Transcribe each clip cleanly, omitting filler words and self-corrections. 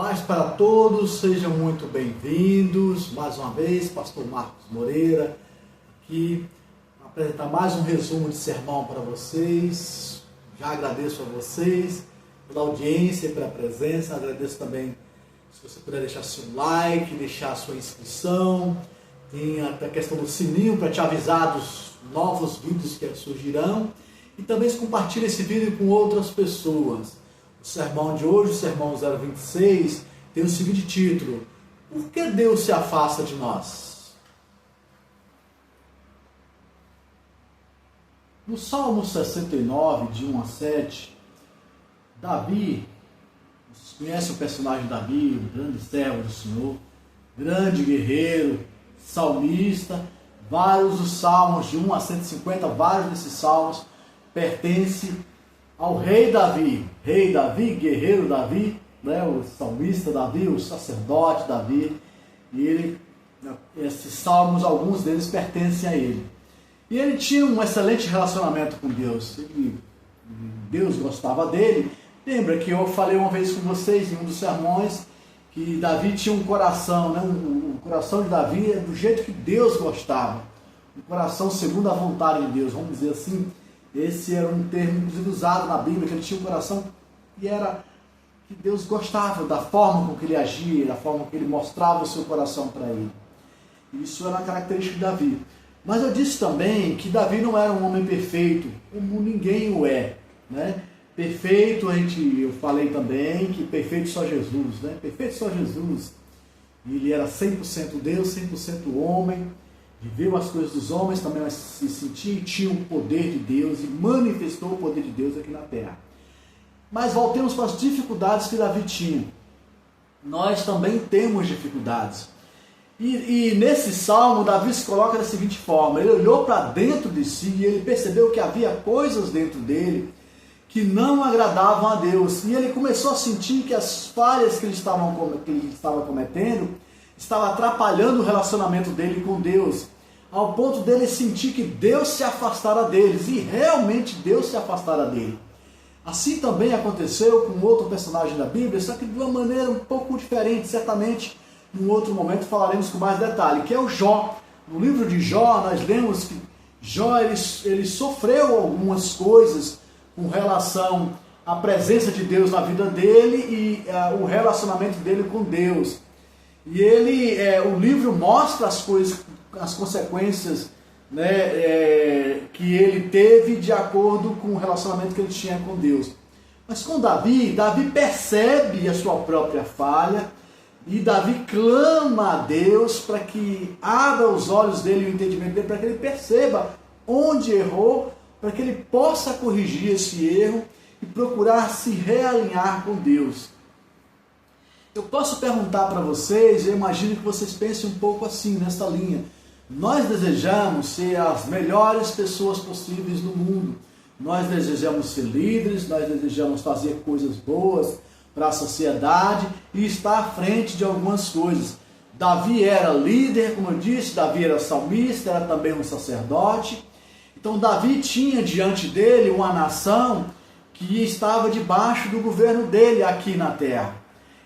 Paz para todos, sejam muito bem-vindos. Mais uma vez, Pastor Marcos Moreira, aqui apresentar mais um resumo de sermão para vocês. Já agradeço a vocês pela audiência e pela presença. Agradeço também se você puder deixar seu like, deixar sua inscrição. Tem até a questão do sininho para te avisar dos novos vídeos que surgirão. E também se compartilha esse vídeo com outras pessoas. O sermão de hoje, o sermão 026, tem o seguinte título: Por que Deus se afasta de nós? No Salmo 69, de 1 a 7, Davi, vocês conhecem o personagem Davi, o grande servo do Senhor, grande guerreiro, salmista. Vários dos salmos, de 1 a 150, vários desses salmos pertencem ao rei Davi, guerreiro Davi, né, o salmista Davi, o sacerdote Davi, e esses salmos, alguns deles pertencem a ele. E ele tinha um excelente relacionamento com Deus, Deus gostava dele. Lembra que eu falei uma vez com vocês em um dos sermões que Davi tinha um coração, né, o coração de Davi é do jeito que Deus gostava, um coração segundo a vontade de Deus, vamos dizer assim. Esse era um termo inclusive usado na Bíblia, que ele tinha um coração que Deus gostava da forma com que ele agia, da forma que ele mostrava o seu coração para ele. Isso era uma característica de Davi. Mas eu disse também que Davi não era um homem perfeito, como ninguém o é, né? Perfeito, eu falei também que perfeito só Jesus, né? Perfeito só Jesus. Ele era 100% Deus, 100% homem. Viveu as coisas dos homens, também se sentia e tinha o poder de Deus e manifestou o poder de Deus aqui na terra. Mas voltemos para as dificuldades que Davi tinha. Nós também temos dificuldades. E nesse salmo, Davi se coloca da seguinte forma: ele olhou para dentro de si e ele percebeu que havia coisas dentro dele que não agradavam a Deus. E ele começou a sentir que as falhas que ele estava cometendo estava atrapalhando o relacionamento dele com Deus, ao ponto dele sentir que Deus se afastara deles, e realmente Deus se afastara dele. Assim também aconteceu com outro personagem da Bíblia, só que de uma maneira um pouco diferente. Certamente, em outro momento falaremos com mais detalhe, que é o Jó. No livro de Jó, nós lemos que Jó ele sofreu algumas coisas com relação à presença de Deus na vida dele e o relacionamento dele com Deus. E o livro mostra as consequências, né, que ele teve de acordo com o relacionamento que ele tinha com Deus. Mas com Davi percebe a sua própria falha e Davi clama a Deus para que abra os olhos dele e o entendimento dele, para que ele perceba onde errou, para que ele possa corrigir esse erro e procurar se realinhar com Deus. Eu posso perguntar para vocês, eu imagino que vocês pensem um pouco assim, nessa linha. Nós desejamos ser as melhores pessoas possíveis no mundo. Nós desejamos ser líderes, nós desejamos fazer coisas boas para a sociedade e estar à frente de algumas coisas. Davi era líder, como eu disse, Davi era salmista, era também um sacerdote. Então Davi tinha diante dele uma nação que estava debaixo do governo dele aqui na terra.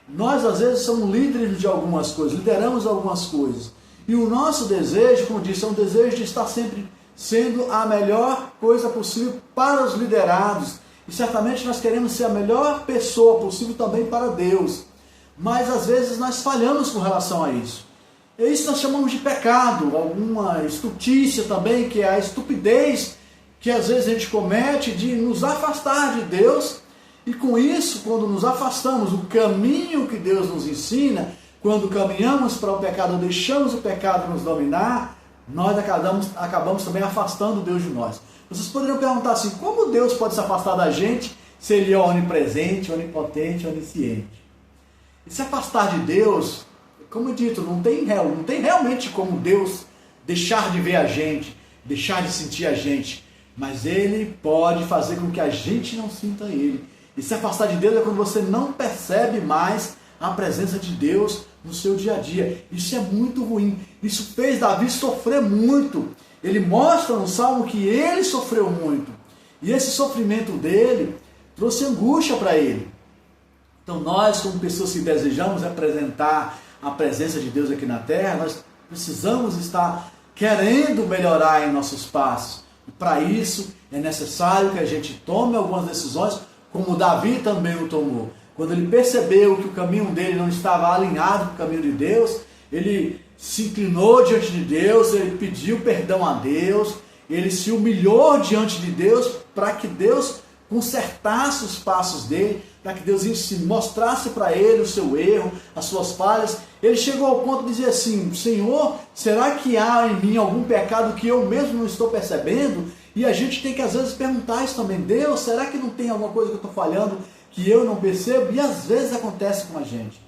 Nós às vezes somos líderes de algumas coisas, lideramos algumas coisas. E o nosso desejo, como disse, é um desejo de estar sempre sendo a melhor coisa possível para os liderados. E certamente nós queremos ser a melhor pessoa possível também para Deus. Mas às vezes nós falhamos com relação a isso. E isso nós chamamos de pecado, alguma estultícia também, que é a estupidez que às vezes a gente comete de nos afastar de Deus. E com isso, quando nos afastamos do caminho que Deus nos ensina, quando caminhamos para o pecado, deixamos o pecado nos dominar, nós acabamos também afastando Deus de nós. Vocês poderiam perguntar assim: como Deus pode se afastar da gente se Ele é onipresente, onipotente, onisciente? E se afastar de Deus, como dito, não tem realmente como Deus deixar de ver a gente, deixar de sentir a gente, mas Ele pode fazer com que a gente não sinta Ele. E se afastar de Deus é quando você não percebe mais a presença de Deus no seu dia a dia. Isso é muito ruim. Isso fez Davi sofrer muito. Ele mostra no Salmo que ele sofreu muito. E esse sofrimento dele trouxe angústia para ele. Então nós, como pessoas que desejamos representar a presença de Deus aqui na terra, nós precisamos estar querendo melhorar em nossos passos. E para isso é necessário que a gente tome algumas decisões, como Davi também o tomou. Quando ele percebeu que o caminho dele não estava alinhado com o caminho de Deus, ele se inclinou diante de Deus, ele pediu perdão a Deus, ele se humilhou diante de Deus para que Deus consertasse os passos dele, para que Deus mostrasse para ele o seu erro, as suas falhas. Ele chegou ao ponto de dizer assim: Senhor, será que há em mim algum pecado que eu mesmo não estou percebendo? E a gente tem que às vezes perguntar isso também: Deus, será que não tem alguma coisa que eu estou falhando que eu não percebo? E às vezes acontece com a gente.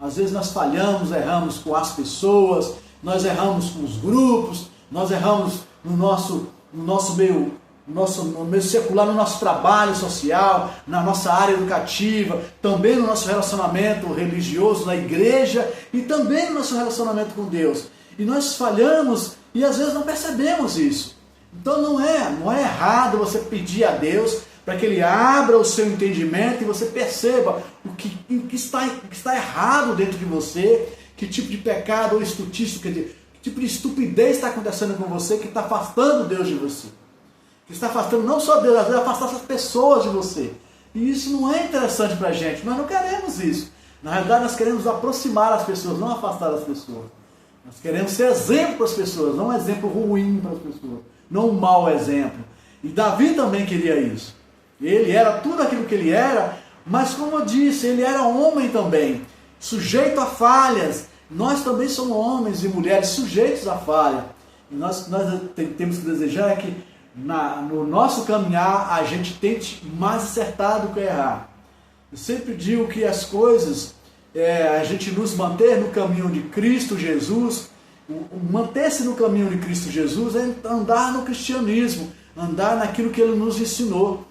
Às vezes nós falhamos, erramos com as pessoas, nós erramos com os grupos, nós erramos no nosso meio secular, no nosso trabalho social, na nossa área educativa, também no nosso relacionamento religioso na igreja e também no nosso relacionamento com Deus. E nós falhamos e às vezes não percebemos isso. Então não é errado você pedir a Deus para que Ele abra o seu entendimento e você perceba o que está errado dentro de você, que tipo de pecado ou estutice, que tipo de estupidez está acontecendo com você, que está afastando Deus de você. Que está afastando não só Deus, às vezes afastar essas pessoas de você. E isso não é interessante para a gente, nós não queremos isso. Na realidade nós queremos aproximar as pessoas, não afastar as pessoas. Nós queremos ser exemplo para as pessoas, não um exemplo ruim para as pessoas, não um mau exemplo. E Davi também queria isso. Ele era tudo aquilo que ele era, mas como eu disse, ele era homem também, sujeito a falhas. Nós também somos homens e mulheres sujeitos a falha. E nós temos que desejar que no nosso caminhar a gente tente mais acertar do que errar. Eu sempre digo que as coisas, a gente nos manter no caminho de Cristo Jesus, manter-se no caminho de Cristo Jesus é andar no cristianismo, andar naquilo que Ele nos ensinou,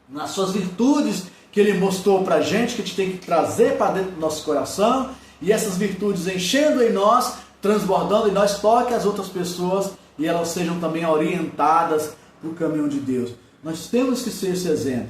nas suas virtudes que Ele mostrou para a gente, que a gente tem que trazer para dentro do nosso coração, e essas virtudes enchendo em nós, transbordando em nós, toque as outras pessoas e elas sejam também orientadas para o caminho de Deus. Nós temos que ser esse exemplo.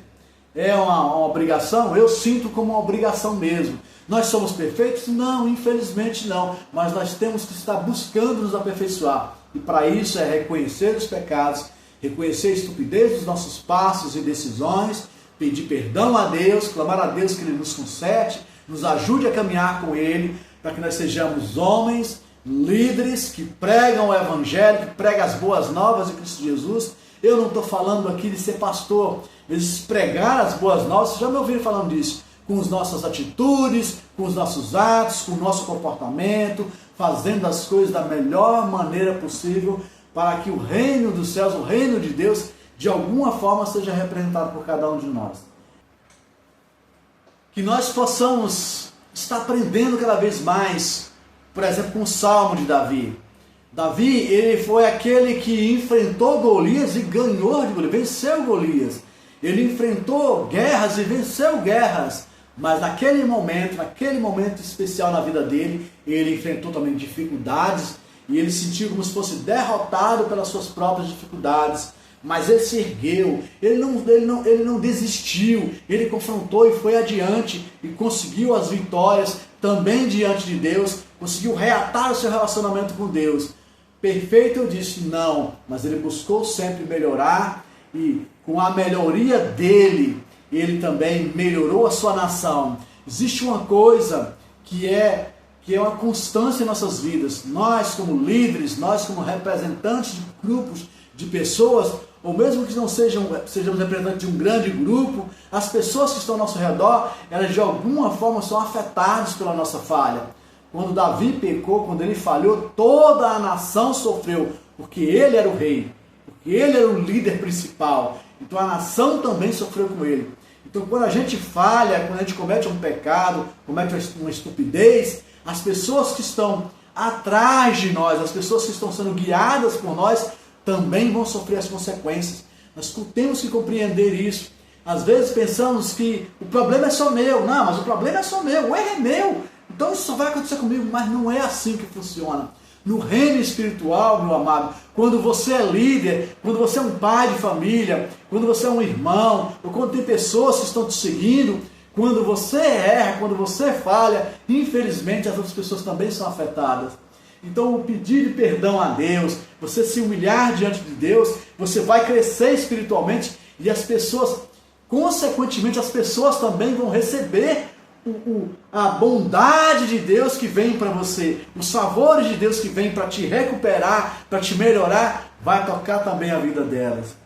É uma obrigação? Eu sinto como uma obrigação mesmo. Nós somos perfeitos? Não, infelizmente não. Mas nós temos que estar buscando nos aperfeiçoar. E para isso é reconhecer os pecados, reconhecer a estupidez dos nossos passos e decisões, pedir perdão a Deus, clamar a Deus que Ele nos conserte, nos ajude a caminhar com Ele, para que nós sejamos homens, líderes que pregam o Evangelho, que pregam as boas novas de Cristo Jesus. Eu não estou falando aqui de ser pastor, mas pregar as boas novas. Vocês já me ouviram falando disso? Com as nossas atitudes, com os nossos atos, com o nosso comportamento, fazendo as coisas da melhor maneira possível, para que o reino dos céus, o reino de Deus, de alguma forma seja representado por cada um de nós. Que nós possamos estar aprendendo cada vez mais, por exemplo, com o Salmo de Davi. Davi, ele foi aquele que enfrentou Golias e ganhou de Golias, venceu Golias. Ele enfrentou guerras e venceu guerras, mas naquele momento especial na vida dele, ele enfrentou também dificuldades e ele sentiu como se fosse derrotado pelas suas próprias dificuldades. Mas ele se ergueu, ele não desistiu, ele confrontou e foi adiante e conseguiu as vitórias também diante de Deus, conseguiu reatar o seu relacionamento com Deus. Perfeito, eu disse não, mas ele buscou sempre melhorar e com a melhoria dele, ele também melhorou a sua nação. Existe uma coisa que é uma constância em nossas vidas. Nós como líderes, nós como representantes de grupos de pessoas, ou mesmo que não sejamos representantes de um grande grupo, as pessoas que estão ao nosso redor, elas de alguma forma são afetadas pela nossa falha. Quando Davi pecou, quando ele falhou, toda a nação sofreu, porque ele era o rei, porque ele era o líder principal. Então a nação também sofreu com ele. Então quando a gente falha, quando a gente comete um pecado, comete uma estupidez, as pessoas que estão atrás de nós, as pessoas que estão sendo guiadas por nós, também vão sofrer as consequências. Nós temos que compreender isso. Às vezes pensamos que o problema é só meu. Não, mas o problema é só meu, o erro é meu. Então isso só vai acontecer comigo, mas não é assim que funciona. No reino espiritual, meu amado, quando você é líder, quando você é um pai de família, quando você é um irmão, ou quando tem pessoas que estão te seguindo, Quando você erra, quando você falha, infelizmente as outras pessoas também são afetadas. Então, o pedir de perdão a Deus, você se humilhar diante de Deus, você vai crescer espiritualmente e as pessoas, consequentemente, as pessoas também vão receber a bondade de Deus que vem para você, os favores de Deus que vem para te recuperar, para te melhorar, vai tocar também a vida delas.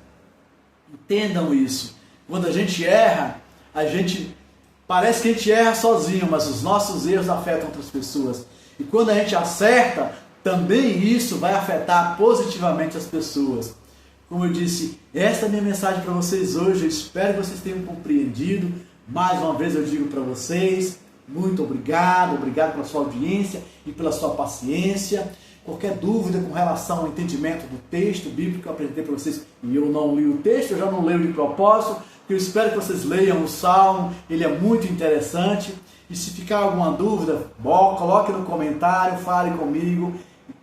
Entendam isso. Quando a gente erra, parece que a gente erra sozinho, mas os nossos erros afetam outras pessoas. E quando a gente acerta, também isso vai afetar positivamente as pessoas. Como eu disse, esta é a minha mensagem para vocês hoje. Eu espero que vocês tenham compreendido. Mais uma vez eu digo para vocês, muito obrigado pela sua audiência e pela sua paciência. Qualquer dúvida com relação ao entendimento do texto bíblico que eu apresentei para vocês, e eu não li o texto, eu já não leio de propósito, eu espero que vocês leiam o Salmo, ele é muito interessante. E se ficar alguma dúvida, coloque no comentário, fale comigo.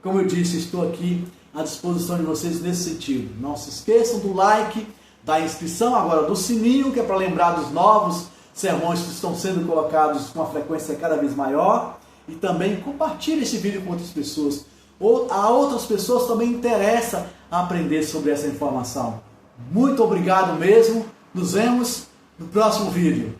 Como eu disse, estou aqui à disposição de vocês nesse sentido. Não se esqueçam do like, da inscrição, agora do sininho, que é para lembrar dos novos sermões que estão sendo colocados com uma frequência cada vez maior. E também compartilhe esse vídeo com outras pessoas. A outras pessoas também interessa aprender sobre essa informação. Muito obrigado mesmo. Nos vemos no próximo vídeo.